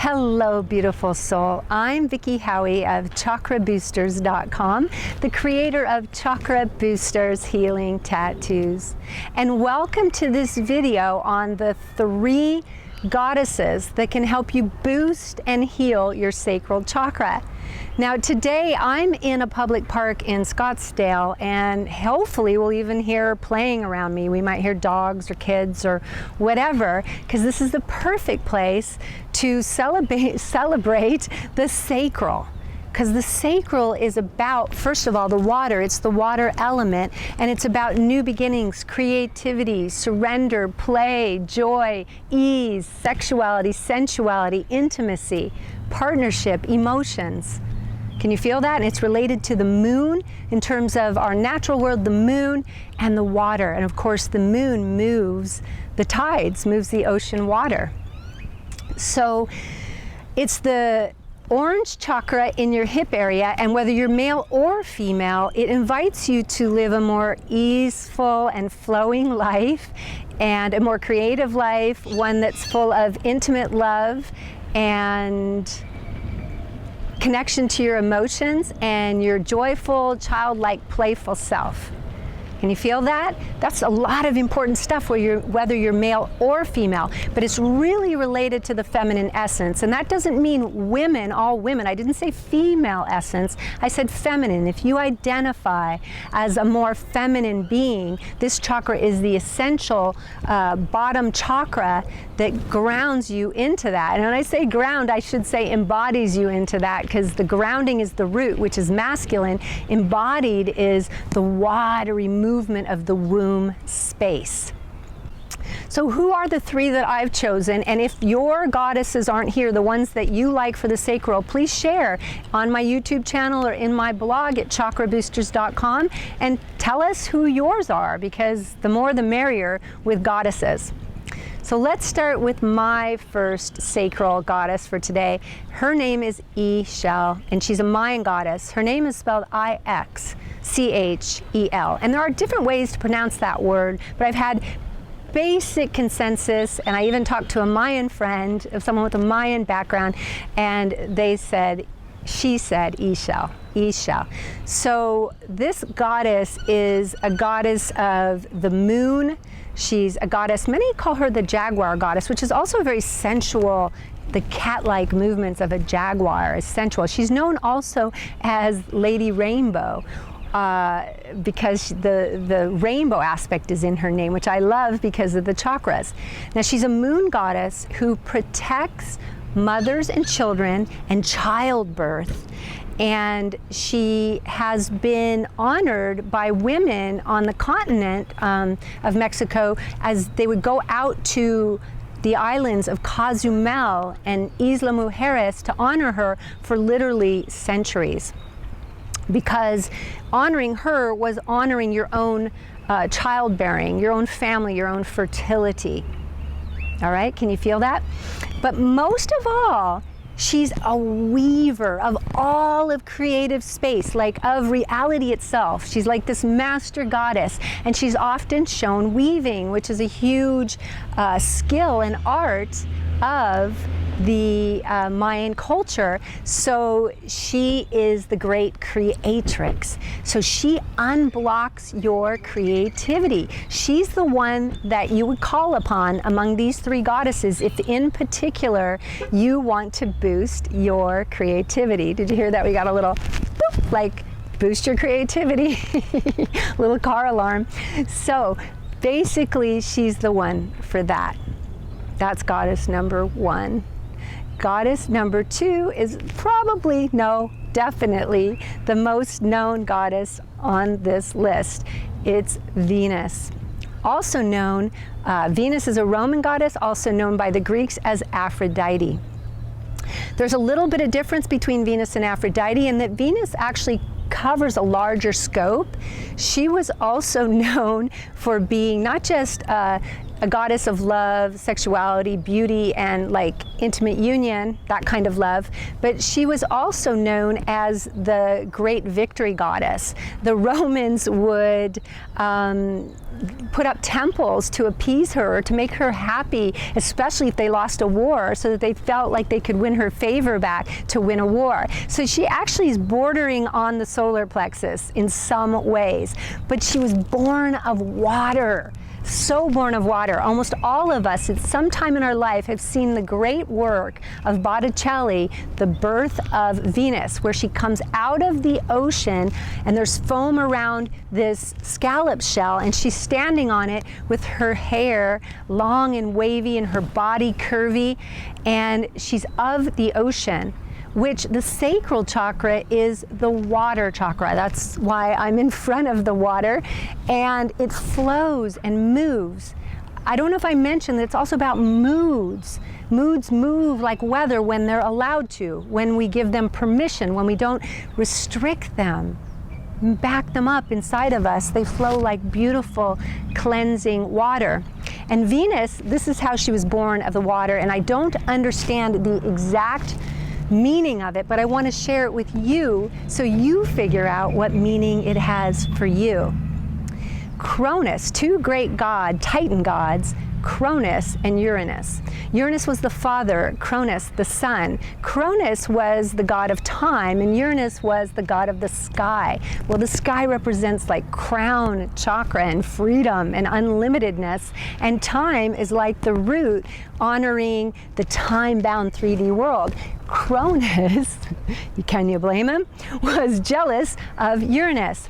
Hello, beautiful soul. I'm Vicki Howie of ChakraBoosters.com, the creator of Chakra Boosters Healing Tattoos. And welcome to this video on the 3 goddesses that can help you boost and heal your sacral chakra. Now today I'm in a public park in Scottsdale, and hopefully we'll even hear playing around me. We might hear dogs or kids or whatever, because this is the perfect place to celebrate the sacral. Because the sacral is about, first of all, the water. It's the water element, and it's about new beginnings, creativity, surrender, play, joy, ease, sexuality, sensuality, intimacy, partnership, emotions. Can you feel that? And it's related to the moon in terms of our natural world, the moon and the water. And of course, the moon moves the tides, moves the ocean water. So it's the orange chakra in your hip area, and whether you're male or female, it invites you to live a more easeful and flowing life and a more creative life, one that's full of intimate love and connection to your emotions and your joyful, childlike, playful self. Can you feel that? That's a lot of important stuff whether you're male or female, but it's really related to the feminine essence. And that doesn't mean women, all women. I didn't say female essence, I said feminine. If you identify as a more feminine being, this chakra is the essential bottom chakra that grounds you into that. And when I say ground, I should say embodies you into that, because the grounding is the root, which is masculine. Embodied is the watery movement of the womb space. So who are the 3 that I've chosen? And if your goddesses aren't here, the ones that you like for the sacral, please share on my YouTube channel or in my blog at chakraboosters.com and tell us who yours are, because the more the merrier with goddesses. So let's start with my first sacral goddess for today. Her name is Ixchel, and she's a Mayan goddess. Her name is spelled I-X-C-H-E-L. And there are different ways to pronounce that word, but I've had basic consensus, and I even talked to a Mayan friend, of someone with a Mayan background, and she said Ixchel. Ixchel. So this goddess is a goddess of the moon. She's a goddess, many call her the jaguar goddess, which is also very sensual. The cat-like movements of a jaguar is sensual. She's known also as Lady Rainbow, because the rainbow aspect is in her name, which I love because of the chakras. Now she's a moon goddess who protects mothers and children and childbirth. And she has been honored by women on the continent of Mexico as they would go out to the islands of Cozumel and Isla Mujeres to honor her for literally centuries. Because honoring her was honoring your own childbearing, your own family, your own fertility. All right, can you feel that? But most of all, she's a weaver of all of creative space, like of reality itself. She's like this master goddess, and she's often shown weaving, which is a huge skill and art of the Mayan culture. So she is the great creatrix. So she unblocks your creativity. She's the one that you would call upon among these 3 goddesses if in particular you want to boost your creativity. Did you hear that? We got a little boop, like boost your creativity, little car alarm. So basically she's the one for that. That's goddess number 1. Goddess number 2 is probably, no, definitely the most known goddess on this list. It's Venus. Also known, Venus is a Roman goddess, also known by the Greeks as Aphrodite. There's a little bit of difference between Venus and Aphrodite in that Venus actually covers a larger scope. She was also known for being not just a goddess of love, sexuality, beauty, and like intimate union, that kind of love, but she was also known as the great victory goddess. The Romans would put up temples to appease her, to make her happy, especially if they lost a war, so that they felt like they could win her favor back to win a war. So she actually is bordering on the solar plexus in some ways, but she was born of water. So born of water. Almost all of us at some time in our life have seen the great work of Botticelli, The Birth of Venus, where she comes out of the ocean and there's foam around this scallop shell and she's standing on it with her hair long and wavy and her body curvy, and she's of the ocean, which the sacral chakra is the water chakra. That's why I'm in front of the water, and it flows and moves. I don't know if I mentioned that it's also about moods. Moods move like weather when they're allowed to, when we give them permission, when we don't restrict them, back them up inside of us. They flow like beautiful, cleansing water. And Venus, this is how she was born of the water, and I don't understand the exact meaning of it, but I want to share it with you so you figure out what meaning it has for you. Cronus, two great Titan gods, Cronus and Uranus. Uranus was the father, Cronus the son. Cronus was the god of time and Uranus was the god of the sky. Well, the sky represents like crown chakra and freedom and unlimitedness, and time is like the root honoring the time-bound 3D world. Cronus, can you blame him, was jealous of Uranus.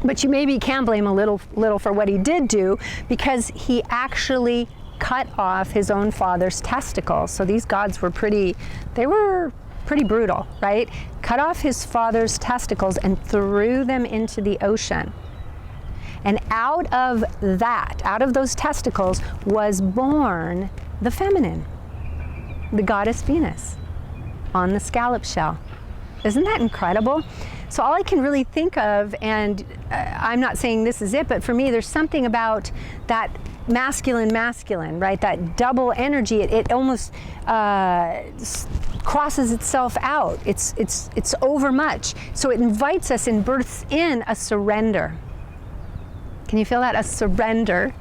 But you maybe can blame a little for what he did do, because he actually cut off his own father's testicles. So these gods were pretty brutal, right? Cut off his father's testicles and threw them into the ocean. And out of those testicles was born the feminine, the goddess Venus on the scallop shell. Isn't that incredible? So all I can really think of, and I'm not saying this is it, but for me there's something about that masculine, right? That double energy, it almost crosses itself out. It's overmuch. So it invites us and births in a surrender. Can you feel that? A surrender.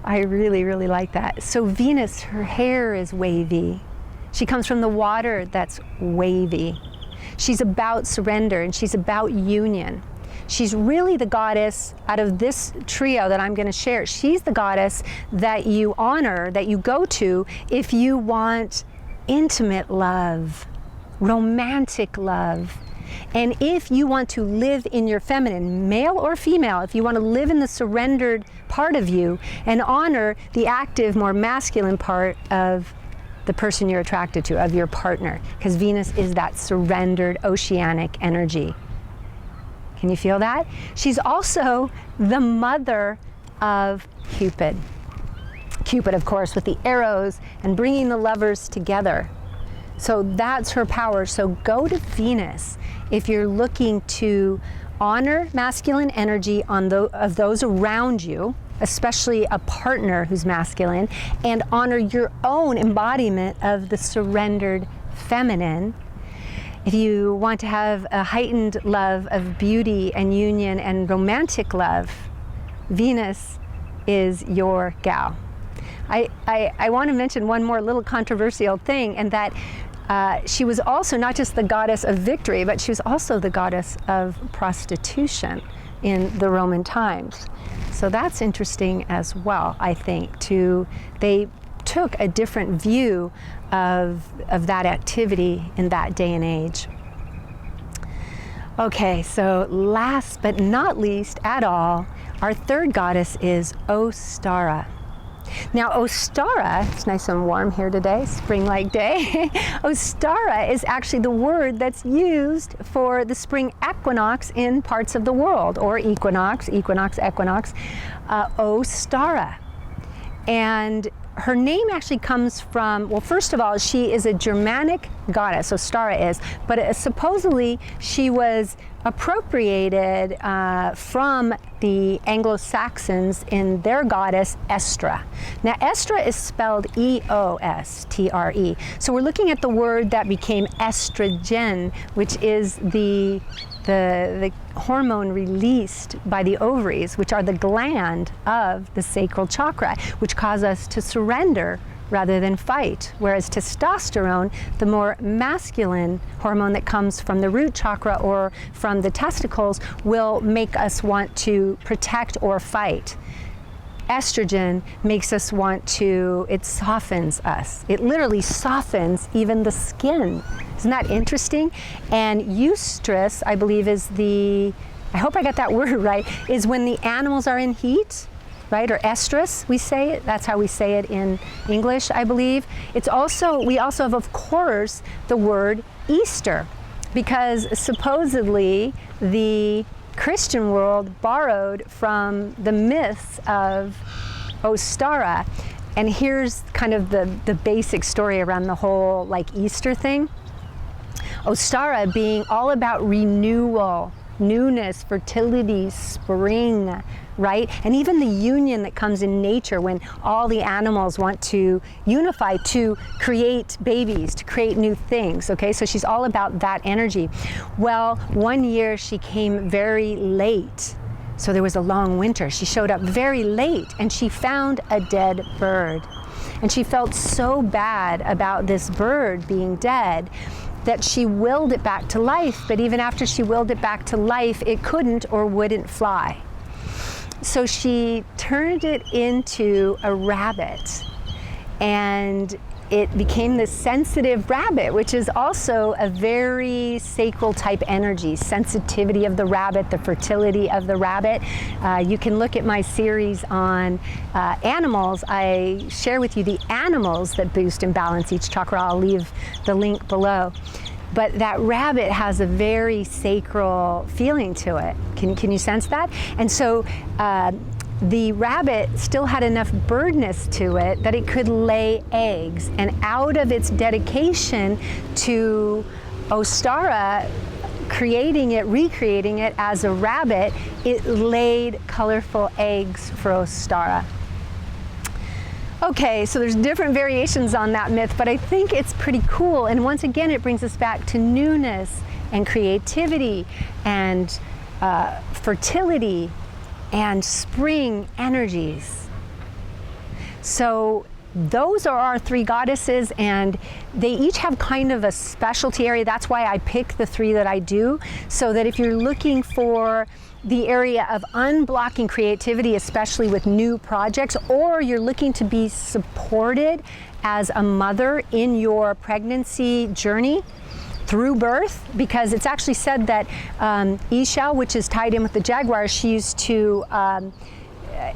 I really, really like that. So Venus, her hair is wavy. She comes from the water that's wavy. She's about surrender and she's about union. She's really the goddess out of this trio that I'm going to share. She's the goddess that you honor, that you go to if you want intimate love, romantic love. And if you want to live in your feminine, male or female, if you want to live in the surrendered part of you and honor the active, more masculine part of the person you're attracted to, of your partner, because Venus is that surrendered oceanic energy. Can you feel that? She's also the mother of Cupid. Cupid, of course, with the arrows and bringing the lovers together. So that's her power. So go to Venus if you're looking to honor masculine energy of those around you, especially a partner who's masculine, and honor your own embodiment of the surrendered feminine. If you want to have a heightened love of beauty and union and romantic love, Venus is your gal. I want to mention one more little controversial thing, and that she was also not just the goddess of victory, but she was also the goddess of prostitution in the Roman times. So that's interesting as well, I think, they took a different view of that activity in that day and age. Okay, so last but not least at all, our third goddess is Ostara. Now Ostara, it's nice and warm here today, spring-like day. Ostara is actually the word that's used for the spring equinox in parts of the world, or equinox, Ostara. And her name actually comes from, well, first of all, she is a Germanic goddess, Ostara is, but supposedly she was appropriated from the Anglo-Saxons in their goddess Estra. Now Estra is spelled E-O-S-T-R-E. So we're looking at the word that became estrogen, which is the the hormone released by the ovaries, which are the gland of the sacral chakra, which cause us to surrender rather than fight. Whereas testosterone, the more masculine hormone that comes from the root chakra or from the testicles, will make us want to protect or fight. Estrogen makes us want to, it softens us. It literally softens even the skin. Isn't that interesting? And eustress, I believe, is the, I hope I got that word right, is when the animals are in heat, right? Or estrus, we say it. That's how we say it in English, I believe. It's also, we also have, of course, the word Easter, because supposedly the Christian world borrowed from the myths of Ostara. And here's kind of the basic story around the whole like Easter thing. Ostara being all about renewal, newness, fertility, spring, right? And even the union that comes in nature when all the animals want to unify to create babies, to create new things, okay? So she's all about that energy. Well, one year she came very late. So there was a long winter. She showed up very late and she found a dead bird. And she felt so bad about this bird being dead that she willed it back to life. But even after she willed it back to life, it couldn't or wouldn't fly. So she turned it into a rabbit, and it became this sensitive rabbit, which is also a very sacral type energy, sensitivity of the rabbit, the fertility of the rabbit. You can look at my series on animals. I share with you the animals that boost and balance each chakra. I'll leave the link below. But that rabbit has a very sacral feeling to it. Can you sense that? And so the rabbit still had enough birdness to it that it could lay eggs. And out of its dedication to Ostara, creating it, recreating it as a rabbit, it laid colorful eggs for Ostara. Okay, so there's different variations on that myth, but I think it's pretty cool. And once again, it brings us back to newness and creativity and fertility and spring energies. So those are our three goddesses, and they each have kind of a specialty area. That's why I pick the three that I do, so that if you're looking for the area of unblocking creativity, especially with new projects, or you're looking to be supported as a mother in your pregnancy journey through birth, because it's actually said that Isha, which is tied in with the jaguar, she used to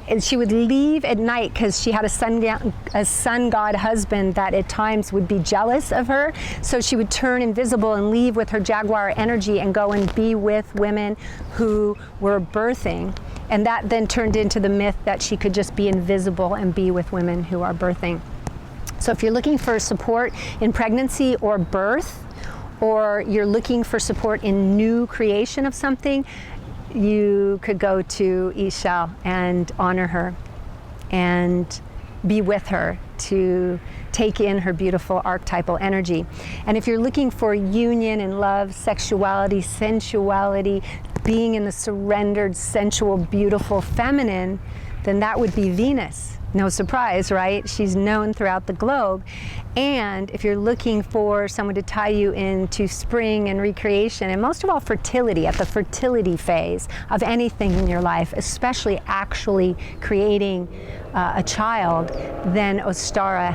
and she would leave at night because she had a sun god husband that at times would be jealous of her. So she would turn invisible and leave with her jaguar energy and go and be with women who were birthing. And that then turned into the myth that she could just be invisible and be with women who are birthing. So if you're looking for support in pregnancy or birth, or you're looking for support in new creation of something, you could go to Isha and honor her and be with her to take in her beautiful archetypal energy. And if you're looking for union and love, sexuality, sensuality, being in the surrendered, sensual, beautiful feminine, then that would be Venus. No surprise, right? She's known throughout the globe. And if you're looking for someone to tie you into spring and recreation, and most of all fertility, at the fertility phase of anything in your life, especially actually creating a child, then Ostara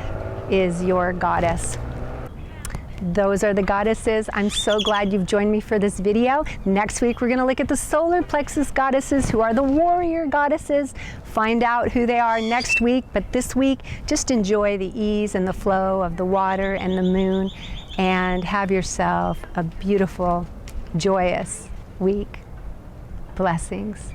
is your goddess. Those are the goddesses. I'm so glad you've joined me for this video. Next week, we're going to look at the solar plexus goddesses, who are the warrior goddesses. Find out who they are next week. But this week, just enjoy the ease and the flow of the water and the moon, and have yourself a beautiful, joyous week. Blessings.